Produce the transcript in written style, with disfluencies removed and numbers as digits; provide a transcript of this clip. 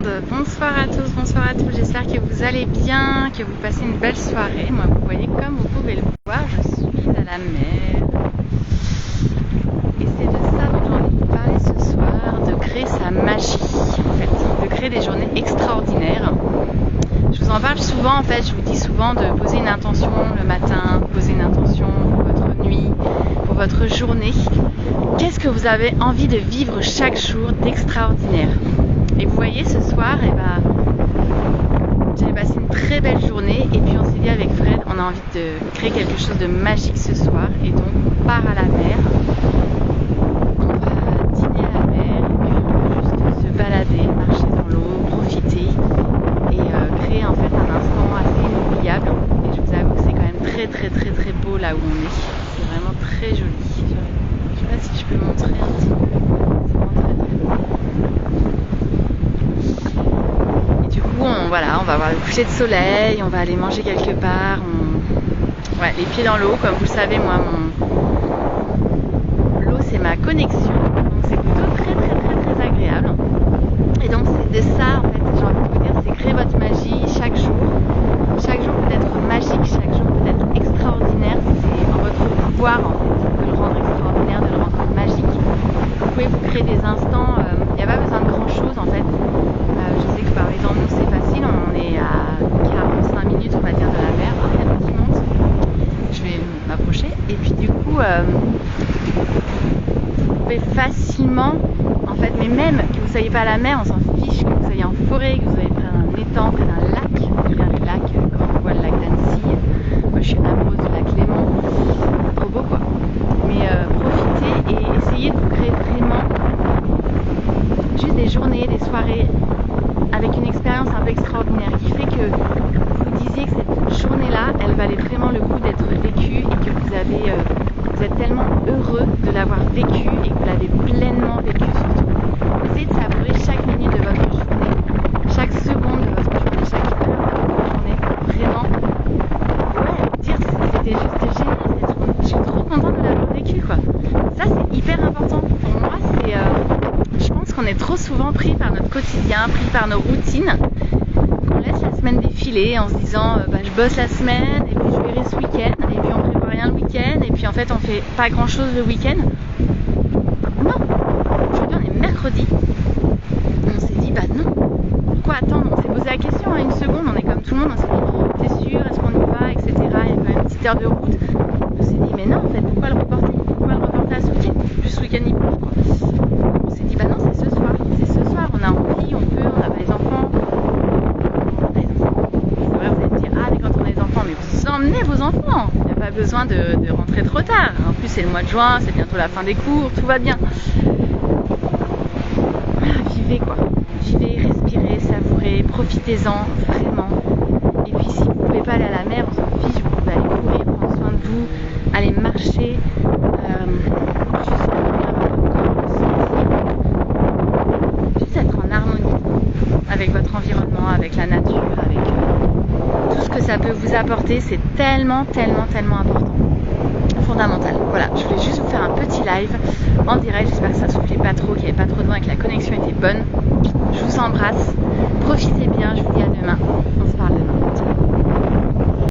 Bonsoir à tous, j'espère que vous allez bien, que vous passez une belle soirée. Moi, vous voyez, comme vous pouvez le voir, je suis à la mer. Et c'est de ça dont j'ai envie de vous parler ce soir, de créer sa magie, en fait, de créer des journées extraordinaires. Je vous en parle souvent, en fait, je vous dis souvent de poser une intention le matin, poser une intention pour votre nuit, pour votre journée. Qu'est-ce que vous avez envie de vivre chaque jour d'extraordinaire ? Et vous voyez, ce soir, j'ai passé une très belle journée et puis on s'est dit avec Fred, on a envie de créer quelque chose de magique ce soir et donc on part à la mer, on va dîner à la mer et puis on va juste se balader, marcher dans l'eau, profiter et créer en fait un instant assez inoubliable. Et je vous avoue que c'est quand même très beau là où on est, c'est vraiment très joli. Je sais pas si je peux montrer un petit peu, c'est vraiment très beau. On va voir le coucher de soleil, on va aller manger quelque part, ouais, les pieds dans l'eau, comme vous le savez, moi, l'eau c'est ma connexion, donc c'est plutôt très agréable. Et donc c'est de ça, en fait, j'ai envie de vous dire, c'est créer votre magie chaque jour peut être magique, chaque jour peut être extraordinaire, c'est en votre pouvoir, en fait, de le rendre extraordinaire, de le rendre magique. Vous pouvez vous créer des instants, il n'y a pas besoin de grand chose, en fait. Je sais que par exemple, nous c'est facile, on est à 45 minutes, on va dire, de la mer. Oh, il y a l'eau qui monte. Je vais m'approcher. Et puis du coup, vous pouvez facilement, en fait, mais même que vous ne soyez pas à la mer, on s'en fiche, que vous soyez en forêt, que vous soyez près d'un étang, près d'un lac. Je regarde le lac, quand on voit le lac d'Annecy, moi je suis amoureuse du lac Léman. Trop beau quoi. Mais profitez et essayez de vous créer vraiment juste des journées, des soirées avec une expérience un peu extraordinaire qui fait que vous disiez que cette journée-là, elle valait vraiment le coup d'être vécue et que vous êtes tellement heureux de l'avoir vécue et que vous l'avez pleinement vécue surtout. Essayez de savourer chaque minute de votre journée, chaque seconde de votre journée, chaque heure de votre journée, vraiment. Ouais, dire c'était juste génial cette journée. Je suis trop contente de l'avoir vécue quoi. Ça c'est hyper important. Pour moi je pense qu'on est trop souvent pris par notre quotidien, pris par nos routines, qu'on laisse la semaine défiler en se disant je bosse la semaine et puis je verrai ce week-end et puis on prévoit rien le week-end et puis en fait on fait pas grand chose le week-end. Non, aujourd'hui on est mercredi, on s'est dit non, pourquoi attendre, on s'est posé la question une seconde, on est comme tout le monde, on s'est dit t'es sûr, est-ce qu'on y va, etc. Il y a quand même une petite heure de route, on s'est dit mais non en fait pourquoi le reporter à ce week-end, juste ce week-end il pleut quoi. On s'est dit non c'est ce soir, on a envie, on peut, on n'a pas les enfants. C'est vrai vous allez me dire mais quand on a les enfants, mais vous emmenez vos enfants, il n'y a pas besoin de rentrer trop tard, en plus c'est le mois de juin, c'est bientôt la fin des cours, tout va bien. Vivez quoi, vivez, respirez, savourez, profitez-en vraiment. Et puis si vous ne pouvez pas aller à la mer, on s'en fiche, vous pouvez aller courir, prendre soin de vous, aller marcher, juste être en harmonie avec votre environnement, avec la nature, avec tout ce que ça peut vous apporter, c'est tellement important, fondamental. Voilà, je voulais juste vous faire un petit live en direct, j'espère que ça soufflait pas trop, qu'il n'y avait pas trop de vent et que la connexion était bonne. Je vous embrasse, profitez bien, je vous dis à demain, on se parle demain. Ciao.